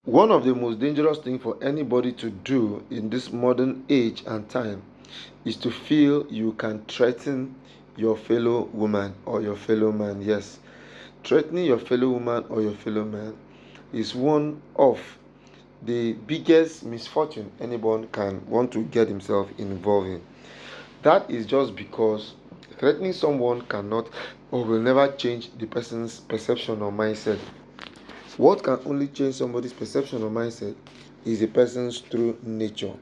One of the most dangerous things for anybody to do in this modern age and time is to feel you can threaten your fellow woman or your fellow man. Yes, threatening your fellow woman or your fellow man is one of the biggest misfortune anyone can want to get himself involved in. That is just because threatening someone cannot or will never change the person's perception or mindset. What can only change somebody's perception or mindset is the person's true nature.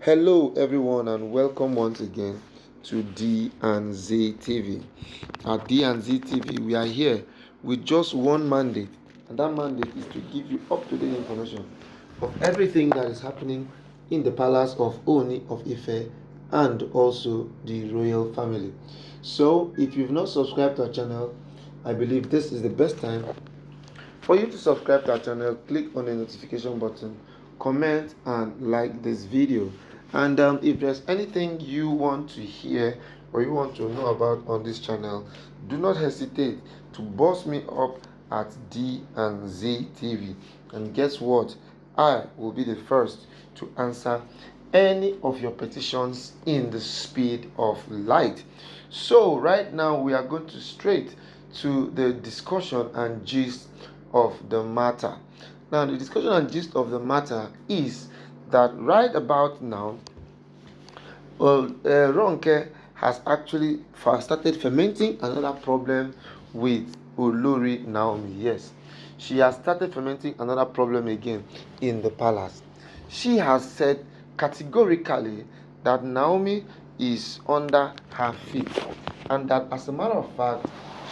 Hello, everyone, and welcome once again to D and Z TV. At D and Z TV, we are here with just one mandate, and that mandate is to give you up-to-date information of everything that is happening in the palace of Oni of Ife and also the royal family. So, if you've not subscribed to our channel, I believe this is the best time for you to subscribe to our channel. Click on the notification button, comment and like this video. And if there's anything you want to hear or you want to know about on this channel, do not hesitate to boss me up at D and Z TV. And guess what? I will be the first to answer any of your petitions in the speed of light. So right now we are going to straight to the discussion and gist of the matter. Now, the discussion and gist of the matter is that right about now, Ronke has actually started fermenting another problem with Olori Naomi. Yes, she has started fermenting another problem again in the palace. She has said categorically that Naomi is under her feet, and that as a matter of fact,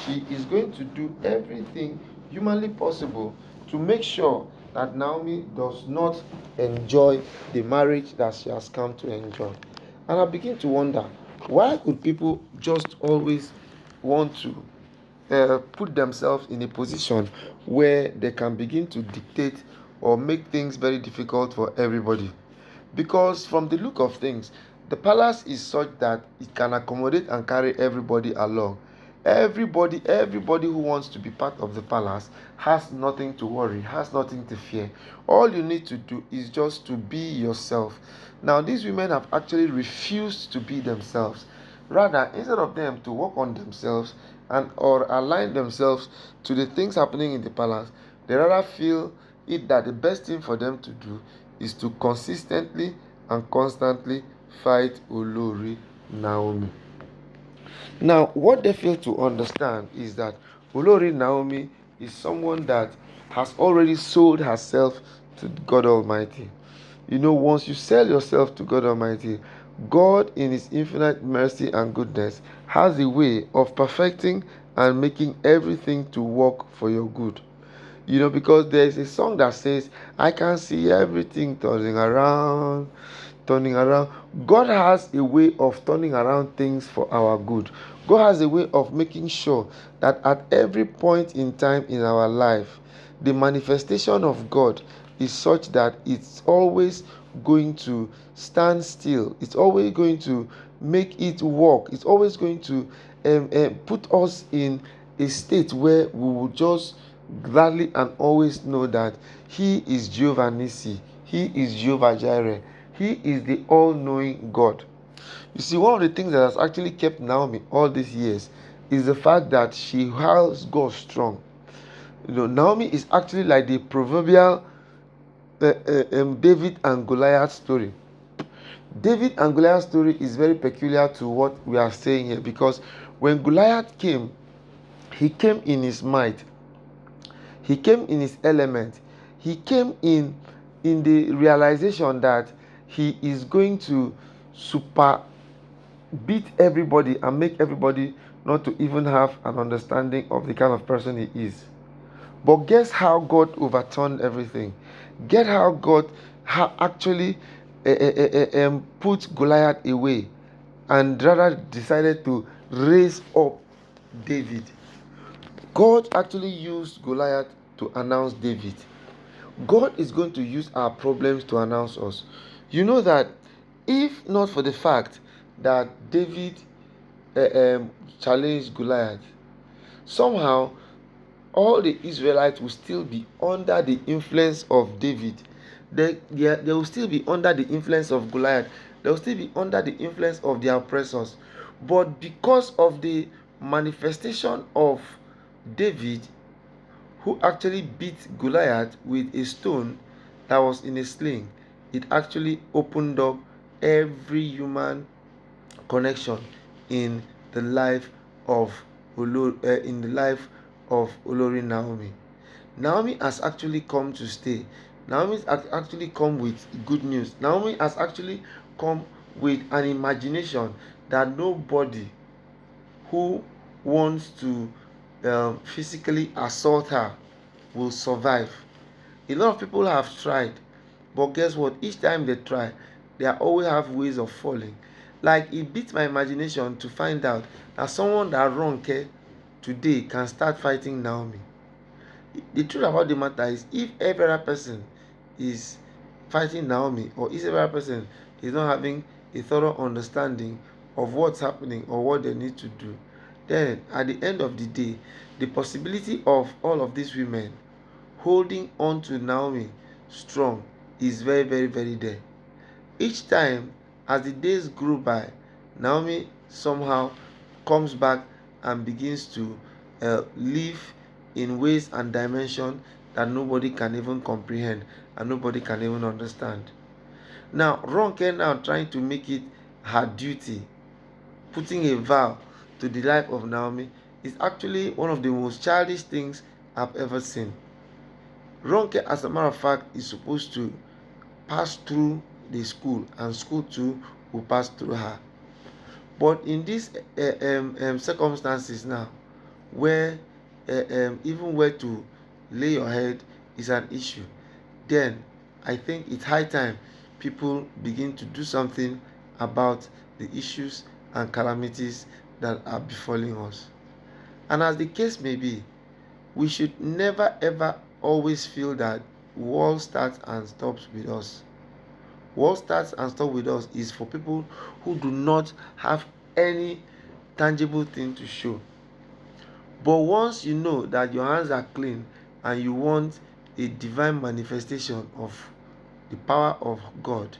she is going to do everything humanly possible to make sure that Naomi does not enjoy the marriage that she has come to enjoy. And I begin to wonder, why could people just always want to put themselves in a position where they can begin to dictate or make things very difficult for everybody? Because from the look of things, the palace is such that it can accommodate and carry everybody along. Everybody who wants to be part of the palace has nothing to worry, has nothing to fear. All you need to do is just to be yourself. Now, these women have actually refused to be themselves. Rather, instead of them to work on themselves and or align themselves to the things happening in the palace, they rather feel it that the best thing for them to do is to consistently and constantly fight Olori Naomi. Now, what they fail to understand is that Olori Naomi is someone that has already sold herself to God Almighty. You know, once you sell yourself to God Almighty, God, in His infinite mercy and goodness, has a way of perfecting and making everything to work for your good. You know, because there is a song that says, I can see everything turning around, turning around. God has a way of turning around things for our good. God has a way of making sure that at every point in time in our life, the manifestation of God is such that it's always going to stand still. It's always going to make it work. It's always going to put us in a state where we will just gladly and always know that He is Jehovah Nissi. He is Jehovah Jireh. He is the all-knowing God. You see, one of the things that has actually kept Naomi all these years is the fact that she has God strong. You know, Naomi is actually like the proverbial David and Goliath story. David and Goliath story is very peculiar to what we are saying here, because when Goliath came, he came in his might, he came in his element, he came in the realization that he is going to super beat everybody and make everybody not to even have an understanding of the kind of person he is. But guess how God overturned everything? Get how God actually put Goliath away and rather decided to raise up David. God actually used Goliath to announce David. God is going to use our problems to announce us. You know that if not for the fact that David challenged Goliath, somehow all the Israelites will still be under the influence of David. They will still be under the influence of Goliath. They will still be under the influence of their oppressors. But because of the manifestation of David, who actually beat Goliath with a stone that was in a sling, it actually opened up every human connection in the life of Olori Naomi. Naomi has actually come to stay. Naomi has actually come with good news. Naomi has actually come with an imagination that nobody who wants to physically assault her will survive. A lot of people have tried, but guess what? Each time they try, they always have ways of falling. Like, it beats my imagination to find out that someone that Ronke today can start fighting Naomi. The truth about the matter is, if every other person is fighting Naomi, or if every other person is not having a thorough understanding of what's happening or what they need to do, then at the end of the day, the possibility of all of these women holding on to Naomi strong is very, very, very there. Each time, as the days grew by, Naomi somehow comes back and begins to live in ways and dimensions that nobody can even comprehend and nobody can even understand. Now, Ronke now trying to make it her duty, putting a vow to the life of Naomi, is actually one of the most childish things I've ever seen. Ronke, as a matter of fact, is supposed to pass through the school, and school too will pass through her. But in these circumstances now, where even where to lay your head is an issue, then I think it's high time people begin to do something about the issues and calamities that are befalling us. And as the case may be, we should never ever always feel that war starts and stops with us. What starts and stops with us is for people who do not have any tangible thing to show. But once you know that your hands are clean and you want a divine manifestation of the power of God,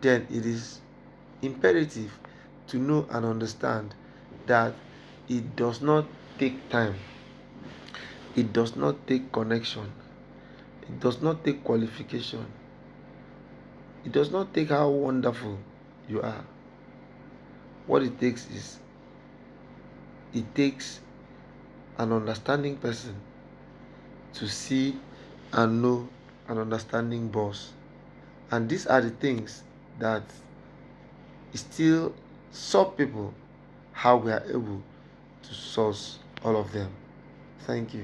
then it is imperative to know and understand that it does not take time, it does not take connection, it does not take qualification, it does not take how wonderful you are. What it takes is, it takes an understanding person to see and know an understanding boss. And these are the things that still solve people how we are able to source all of them. Thank you.